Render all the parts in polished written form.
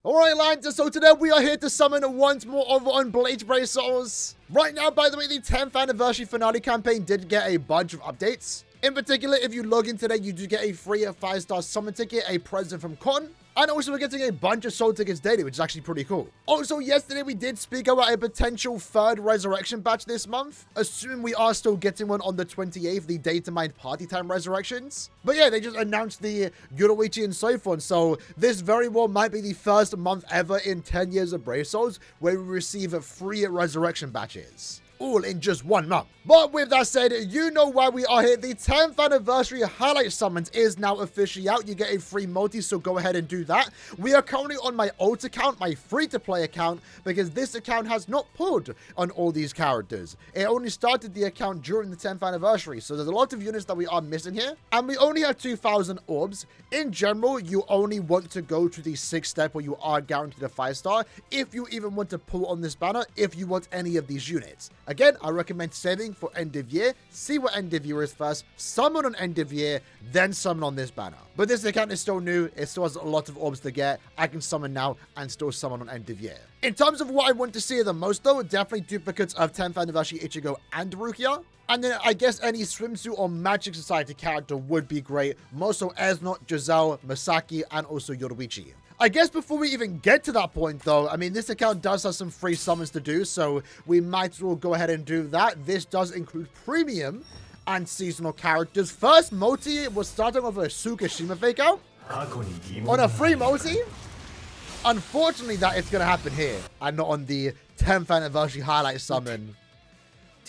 Alright, lads, so today we are here to summon once more over on Bleach Brave Souls. Right now, by the way, the 10th anniversary finale campaign did get a bunch of updates. In particular, if you log in today, you do get a free 5-star summon ticket, a present from Con, and also we're getting a bunch of soul tickets daily, which is actually pretty cool. Also, yesterday we did speak about a potential third resurrection batch this month, assuming we are still getting one on the 28th, the Data Mind Party Time resurrections. But yeah, they just announced the Yoruichi and so forth, so this very well might be the first month ever in 10 years of Brave Souls where we receive 3 resurrection batches. All in just 1 month. But with that said, you know why we are here. The 10th anniversary highlight summons is now officially out. You get a free multi, so go ahead and do that. We are currently on my old account, my free-to-play account, because this account has not pulled on all these characters. It only started the account during the 10th anniversary, so there's a lot of units that we are missing here. And we only have 2,000 orbs. In general, you only want to go to the 6th step where you are guaranteed a 5-star if you even want to pull on this banner, if you want any of these units. Again, I recommend saving for end of year, see what end of year is first, summon on end of year, then summon on this banner. But this account is still new, it still has a lot of orbs to get. I can summon now and still summon on end of year. In terms of what I want to see the most though, definitely duplicates of 10th anniversary Ichigo and Rukia. And then I guess any swimsuit or Magic Society character would be great. More so Esnot, Giselle, Masaki, and also Yoruichi. I guess before we even get to that point though, I mean, this account does have some free summons to do, so we might as well go ahead and do that. This does include premium and seasonal characters. First multi was starting off a Tsukishima fake out on a free multi. Unfortunately, that is going to happen here and not on the 10th anniversary highlight summon.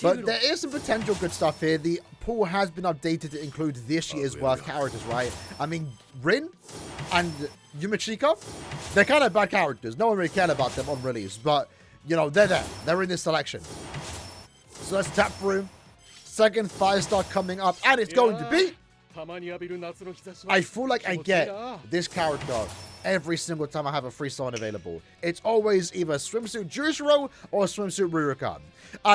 But there is some potential good stuff here. The pool has been updated to include this year's worth characters, right? I mean, Rin and Yumachika, they're kind of bad characters. No one really cared about them on release, but, you know, they're there. They're in this selection. So let's tap through. Second 5-star coming up, and it's going to be... I feel like I get this character every single time I have a free summon available. It's always either Swimsuit Jurishiro or Swimsuit Rurukan.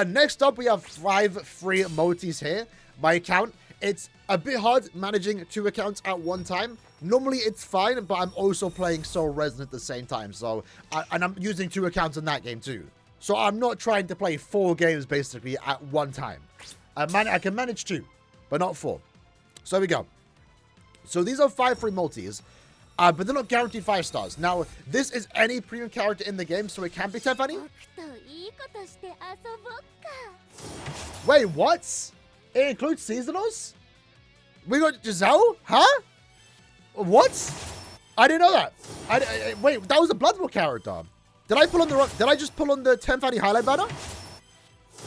Next up, we have 5 free multis here. My account, it's a bit hard managing 2 accounts at one time. Normally, it's fine, but I'm also playing Soul Resonant at the same time. So, and I'm using 2 accounts in that game too. So I'm not trying to play 4 games basically at one time. I can manage 2, but not 4. So here we go. So these are 5 free multis. But they're not guaranteed 5 stars. Now, this is any premium character in the game, so it can be Tiffany. Wait, what? It includes seasonals? We got Giselle? Huh? What? I didn't know that. Wait, that was a Blood Bowl character. Did I pull on the Did I just pull on the 10th Annie highlight banner?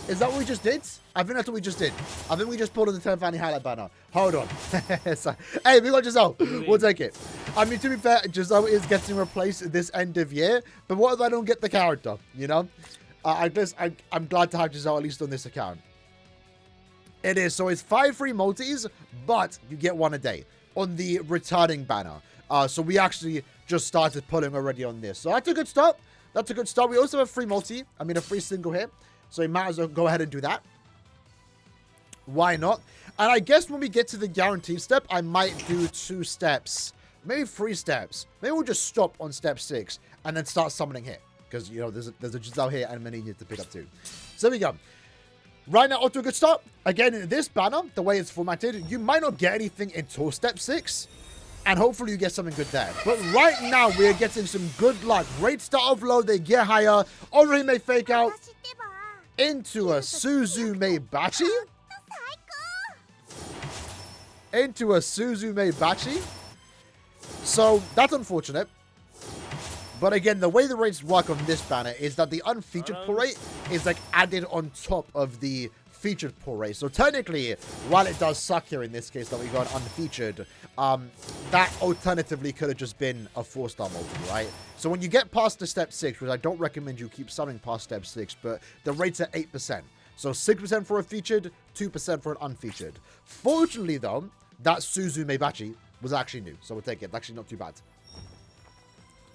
Is that what we just did? I think that's what we just did. I think we just pulled on the 10th Annie highlight banner. Hold on. So, hey, we got Giselle. We'll take it. I mean, to be fair, Giselle is getting replaced this end of year. But what if I don't get the character? You know? I'm glad to have Giselle at least on this account. It is. So it's 5 free multis, but you get 1 a day on the returning banner. So we actually just started pulling already on this. So that's a good start. That's a good start. We also have a free multi. I mean, a free single here. So you might as well go ahead and do that. Why not? And I guess when we get to the guaranteed step, I might do 2 steps. Maybe 3 steps. Maybe we'll just stop on step 6 and then start summoning here. Because, you know, there's a Giselle here and many need to pick up too. So there we go. Right now, off to a good start. Again, in this banner, the way it's formatted, you might not get anything until step 6. And hopefully you get something good there. But right now, we are getting some good luck. Rate start off low, they get higher. Orihime fake out into a Suzume Bachi. Into a Suzume Bachi. So, that's unfortunate. But again, the way the rates work on this banner is that the unfeatured pull rate is like added on top of the featured pull rate. So technically, while it does suck here in this case that we got unfeatured, that alternatively could have just been a 4-star multi, right? So when you get past the step 6, which I don't recommend you keep summoning past step 6, but the rate's at 8%. So 6% for a featured, 2% for an unfeatured. Fortunately though, that Suzume Bachi was actually new. So we'll take it. It's actually not too bad.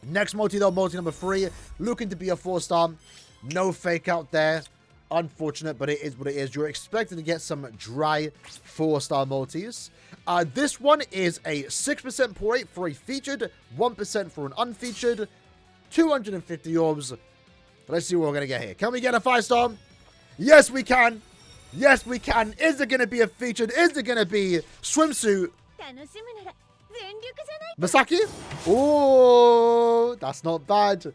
Next multi though, multi number 3, looking to be a 4-star. No fake out there. Unfortunate, but it is what it is. You're expected to get some dry 4-star multis. This one is a 6% pull rate for a featured, 1% for an unfeatured, 250 orbs. Let's see what we're going to get here. Can we get a 5-star? Yes, we can. Yes, we can. Is it going to be a featured? Is it going to be swimsuit? Misaki? Oh, that's not bad.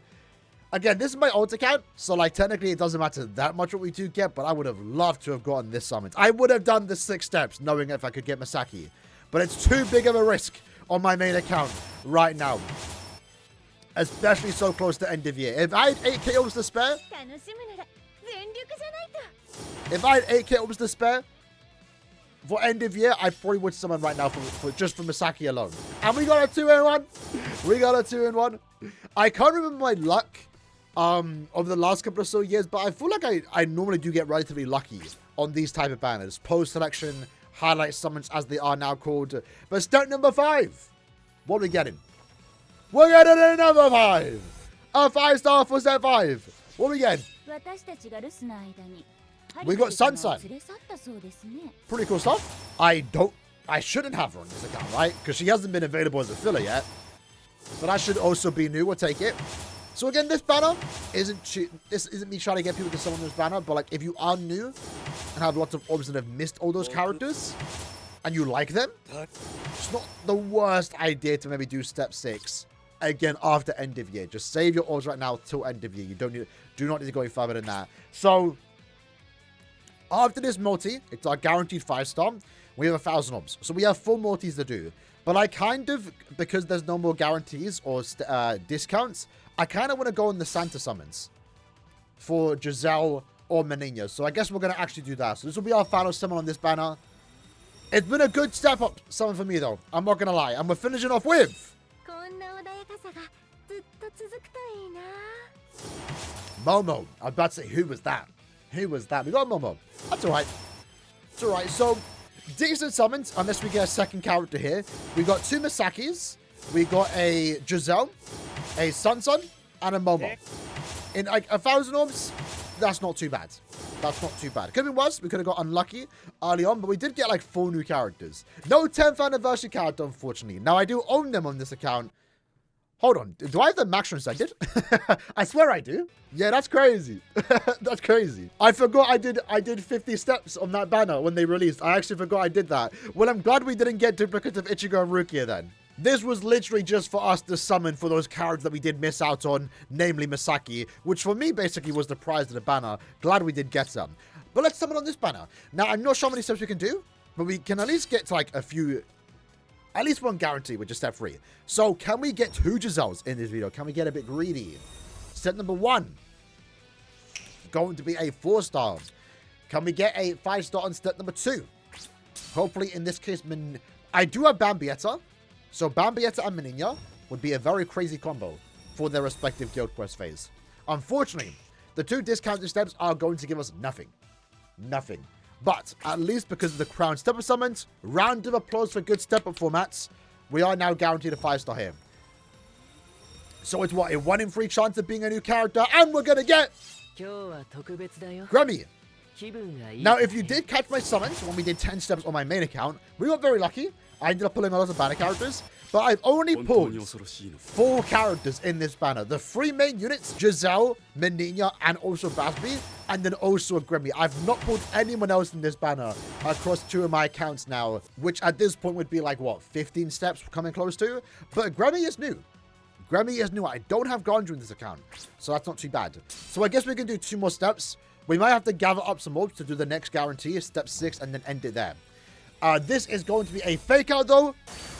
Again, this is my alt account, so like technically it doesn't matter that much what we do get, but I would have loved to have gotten this summons. I would have done the 6 steps knowing if I could get Misaki, but it's too big of a risk on my main account right now, especially so close to end of year. If I had 8k orbs to spare, for end of year, I probably would summon right now for just for Misaki alone. And we got a 2-in-1. We got a 2-in-1. I can't remember my luck over the last couple of so years, but I feel like I normally do get relatively lucky on these type of banners. Post-selection, highlight summons as they are now called. But step number 5. What are we getting? We're getting a number 5. A 5-star for step 5. What are we getting? We got Sunset. Pretty cool stuff. I shouldn't have her on this account, right? Because she hasn't been available as a filler yet. So that should also be new. We'll take it. So again, this banner this isn't me trying to get people to summon this banner, but like if you are new and have lots of orbs and have missed all those characters and you like them, it's not the worst idea to maybe do step 6 again after end of year. Just save your orbs right now till end of year. You do not need to go any further than that. So after this multi, it's our guaranteed 5-star. We have 1,000 orbs. So we have 4 multis to do. But I kind of, because there's no more guarantees or discounts, I kind of want to go on the Santa summons for Giselle or Menina. So I guess we're going to actually do that. So this will be our final summon on this banner. It's been a good step up summon for me, though. I'm not going to lie. And we're finishing off with Momo. I was about to say, who was that? Who was that? We got Momo. That's all right. It's all right. So decent summons, unless we get a second character here. We got 2 Misakis. We got a Giselle, a Sun, and a Momo. In like 1,000 orbs, that's not too bad. That's not too bad. Could have been worse. We could have got unlucky early on, but we did get like 4 new characters. No 10th anniversary character, unfortunately. Now, I do own them on this account. Hold on. Do I have the max selected? I swear I do. Yeah, that's crazy. That's crazy. I forgot I did 50 steps on that banner when they released. I actually forgot I did that. Well, I'm glad we didn't get duplicates of Ichigo and Rukia then. This was literally just for us to summon for those characters that we did miss out on, namely Misaki, which for me basically was the prize of the banner. Glad we did get some. But let's summon on this banner. Now, I'm not sure how many steps we can do, but we can at least get to like a few... At least one guarantee, which is step 3. So, can we get 2 Giselles in this video? Can we get a bit greedy? Step number 1. Going to be a 4-star. Can we get a 5-star on step number 2? Hopefully, in this case, I do have Bambietta. So, Bambietta and Menina would be a very crazy combo for their respective Guild Quest phase. Unfortunately, the 2 discounted steps are going to give us nothing. Nothing. But, at least because of the Crown Step-Up summons, round of applause for good step-up formats, we are now guaranteed a 5-star here. So it's what, a 1 in 3 chance of being a new character, and we're gonna get Grammy. Now, if you did catch my summons when we did 10 steps on my main account, we got very lucky. I ended up pulling a lot of banner characters, but I've only pulled 4 characters in this banner. The 3 main units, Giselle, Menina, and also Basby, and then also a Grammy. I've not pulled anyone else in this banner across 2 of my accounts now, which at this point would be like, what, 15 steps coming close to? But Grammy is new. Grammy is new. I don't have Gandru in this account, so that's not too bad. So I guess we can do 2 more steps. We might have to gather up some orbs to do the next guarantee, step 6, and then end it there. This is going to be a fake out though,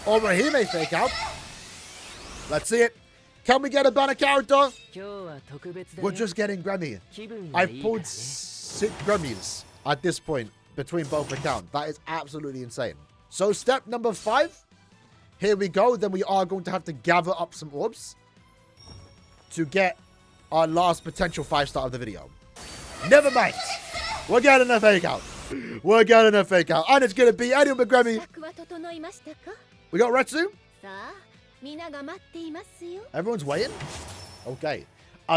or a Hime fake out. Let's see it. Can we get a banner character? We're just getting Grammy. I've pulled 6 Grammys at this point between both accounts. That is absolutely insane. So step number 5. Here we go. Then we are going to have to gather up some orbs to get our last potential 5-star of the video. Never mind. We're getting a fake out. We're getting a fake out. And it's going to be anyone but Grammy. We got Retsu. Everyone's waiting? Okay.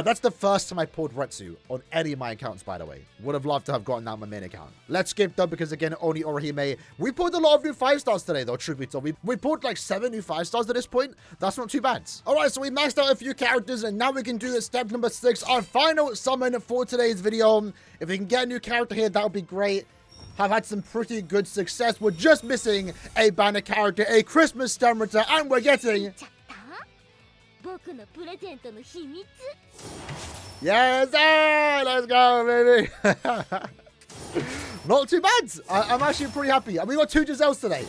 That's the first time I pulled Retsu on any of my accounts, by the way. Would have loved to have gotten that on my main account. Let's skip though, because again, only Orihime. We pulled a lot of new 5-stars today, though, truth be told. We pulled like 7 new 5-stars at this point. That's not too bad. All right, so we maxed out a few characters, and now we can do step number 6, our final summon for today's video. If we can get a new character here, that would be great. Have had some pretty good success. We're just missing a banner character, a Christmas Stemriter, and we're getting... Yes, let's go, baby. Not too bad. I'm actually pretty happy. And we got 2 Giselles today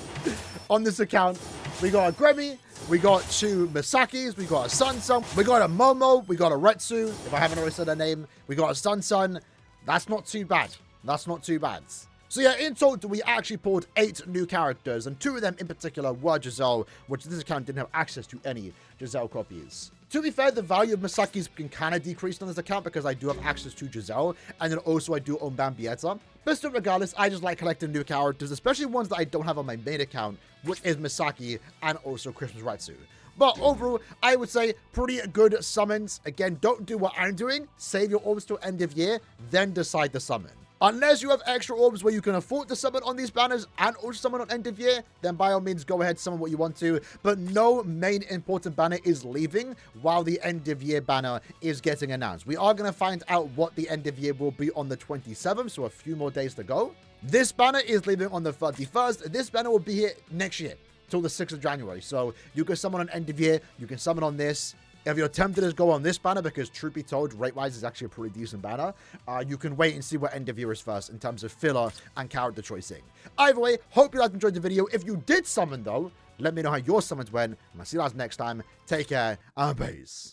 on this account. We got a Gremmy, we got 2 Misakis, we got a Sun, we got a Momo, we got a Retsu, if I haven't already said her name. We got a Sun. That's not too bad. That's not too bad. So yeah, in total, we actually pulled 8 new characters, and 2 of them in particular were Giselle, which this account didn't have access to any Giselle copies. To be fair, the value of Misaki's can kind of decrease on this account because I do have access to Giselle, and then also I do own Bambietta. But still, regardless, I just like collecting new characters, especially ones that I don't have on my main account, which is Misaki and also Christmas Retsu. But overall, I would say pretty good summons. Again, don't do what I'm doing. Save your orbs till end of year, then decide to summon. Unless you have extra orbs where you can afford to summon on these banners and also summon on end of year, then by all means go ahead, summon what you want to. But no main important banner is leaving while the end of year banner is getting announced. We are going to find out what the end of year will be on the 27th, so a few more days to go. This banner is leaving on the 31st. This banner will be here next year till the 6th of January. So you can summon on end of year, you can summon on this. If you're tempted to go on this banner, because truth be told, rate-wise is actually a pretty decent banner, you can wait and see what end of year is first in terms of filler and character choicing. Either way, hope you guys enjoyed the video. If you did summon, though, let me know how your summons went, and I'll see you guys next time. Take care, and peace.